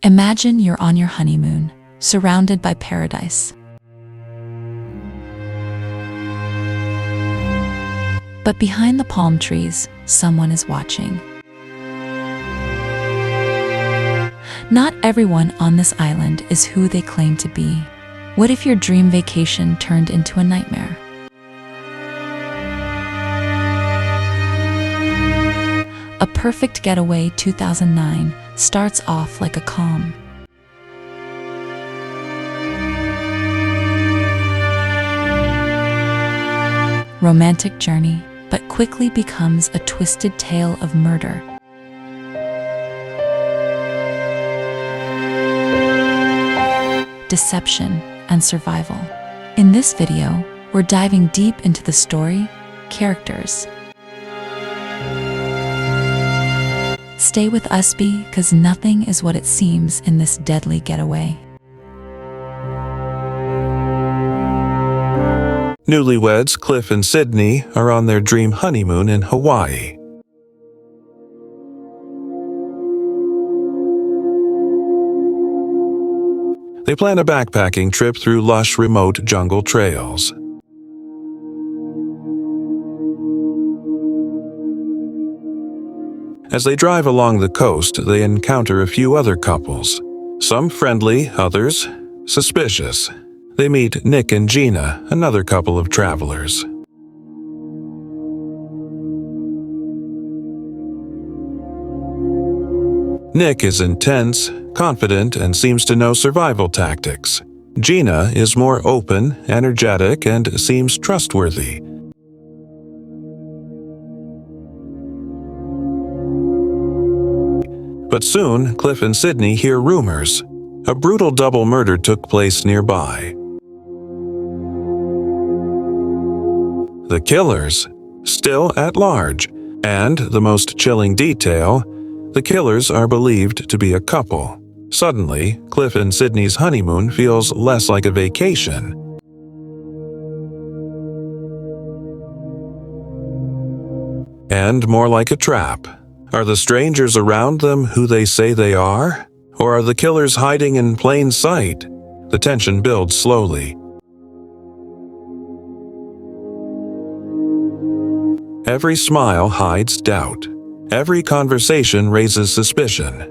Imagine you're on your honeymoon, surrounded by paradise. But behind the palm trees, someone is watching. Not everyone on this island is who they claim to be. What if your dream vacation turned into a nightmare? A Perfect Getaway 2009 starts off like a calm, romantic journey, but quickly becomes a twisted tale of murder, deception, and survival. In this video, we're diving deep into the story, characters. Stay with us, because nothing is what it seems in this deadly getaway. Newlyweds Cliff and Sydney are on their dream honeymoon in Hawaii. They plan a backpacking trip through lush, remote jungle trails. As they drive along the coast, they encounter a few other couples. Some friendly, others suspicious. They meet Nick and Gina, another couple of travelers. Nick is intense, confident, and seems to know survival tactics. Gina is more open, energetic, and seems trustworthy. But soon, Cliff and Sydney hear rumors. A brutal double murder took place nearby. The killers, still at large, and the most chilling detail, the killers are believed to be a couple. Suddenly, Cliff and Sydney's honeymoon feels less like a vacation and more like a trap. Are the strangers around them who they say they are? Or are the killers hiding in plain sight? The tension builds slowly. Every smile hides doubt. Every conversation raises suspicion.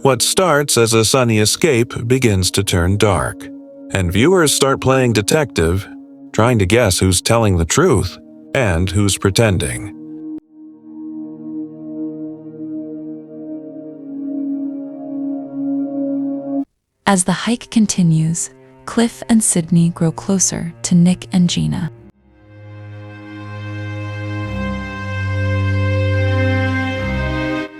What starts as a sunny escape begins to turn dark, and viewers start playing detective, trying to guess who's telling the truth and who's pretending. As the hike continues, Cliff and Sydney grow closer to Nick and Gina.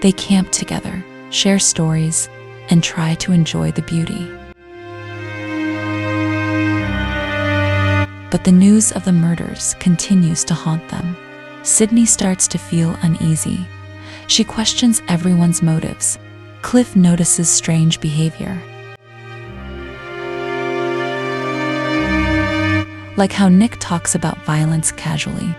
They camp together, share stories, and try to enjoy the beauty. But the news of the murders continues to haunt them. Sydney starts to feel uneasy. She questions everyone's motives. Cliff notices strange behavior, like how Nick talks about violence casually,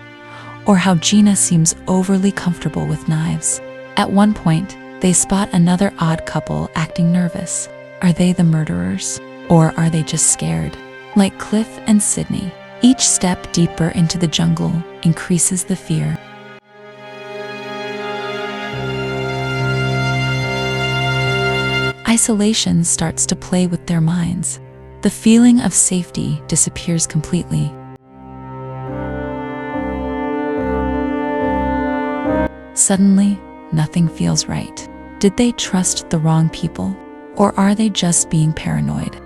or how Gina seems overly comfortable with knives. At one point, they spot another odd couple acting nervous. Are they the murderers? Or are they just scared? Like Cliff and Sydney, each step deeper into the jungle increases the fear. Isolation starts to play with their minds. The feeling of safety disappears completely. Suddenly, nothing feels right. Did they trust the wrong people? Or are they just being paranoid?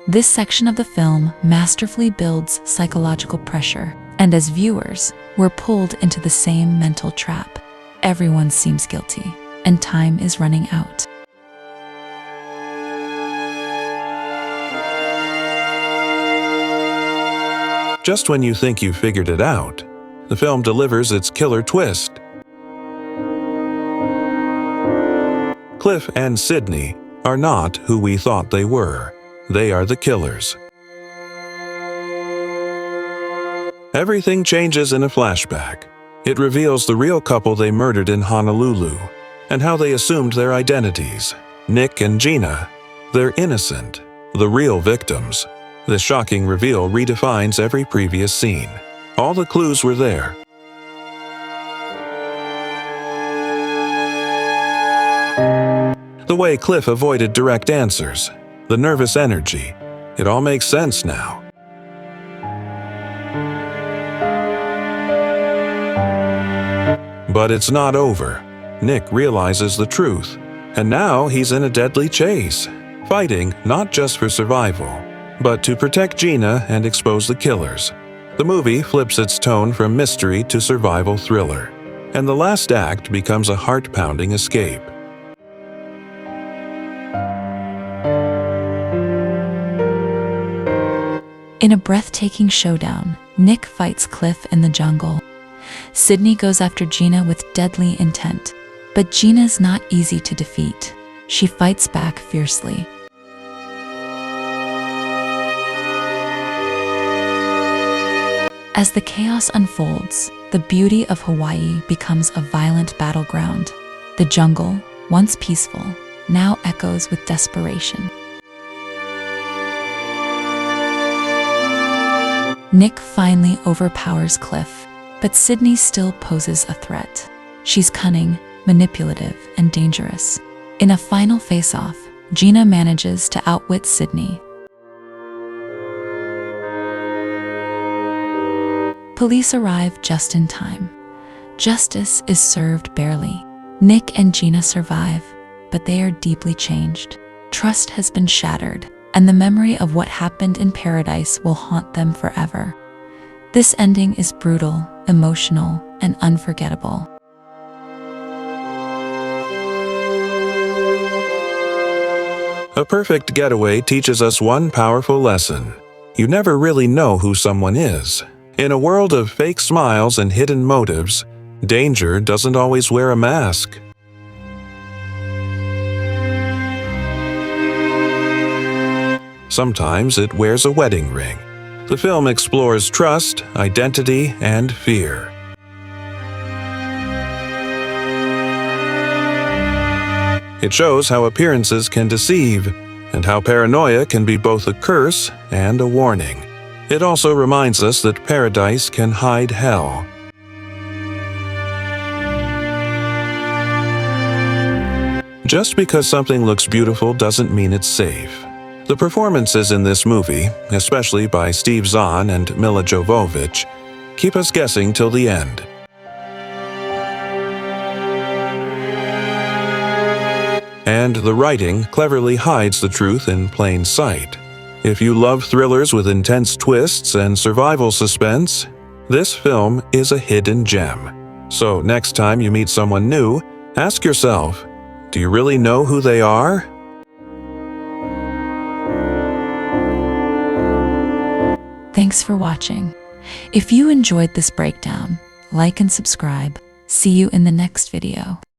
This section of the film masterfully builds psychological pressure, and as viewers, we're pulled into the same mental trap. Everyone seems guilty, and time is running out. Just when you think you've figured it out, the film delivers its killer twist. Cliff and Sydney are not who we thought they were. They are the killers. Everything changes in a flashback. It reveals the real couple they murdered in Honolulu and how they assumed their identities. Nick and Gina. They're innocent, the real victims. This shocking reveal redefines every previous scene. All the clues were there. The way Cliff avoided direct answers, the nervous energy, it all makes sense now. But it's not over. Nick realizes the truth, and now he's in a deadly chase, fighting not just for survival, but to protect Gina and expose the killers. The movie flips its tone from mystery to survival thriller, and the last act becomes a heart-pounding escape. In a breathtaking showdown, Nick fights Cliff in the jungle. Sydney goes after Gina with deadly intent, but Gina's not easy to defeat. She fights back fiercely. As the chaos unfolds, the beauty of Hawaii becomes a violent battleground. The jungle, once peaceful, now echoes with desperation. Nick finally overpowers Cliff, but Sydney still poses a threat. She's cunning, manipulative, and dangerous. In a final face-off, Gina manages to outwit Sydney. Police arrive just in time. Justice is served barely. Nick and Gina survive, but they are deeply changed. Trust has been shattered, and the memory of what happened in paradise will haunt them forever. This ending is brutal, emotional, and unforgettable. A Perfect Getaway teaches us one powerful lesson. You never really know who someone is. In a world of fake smiles and hidden motives, danger doesn't always wear a mask. Sometimes it wears a wedding ring. The film explores trust, identity, and fear. It shows how appearances can deceive, and how paranoia can be both a curse and a warning. It also reminds us that paradise can hide hell. Just because something looks beautiful doesn't mean it's safe. The performances in this movie, especially by Steve Zahn and Milla Jovovich, keep us guessing till the end. And the writing cleverly hides the truth in plain sight. If you love thrillers with intense twists and survival suspense, this film is a hidden gem. So next time you meet someone new, ask yourself, do you really know who they are? Thanks for watching. If you enjoyed this breakdown, like and subscribe. See you in the next video.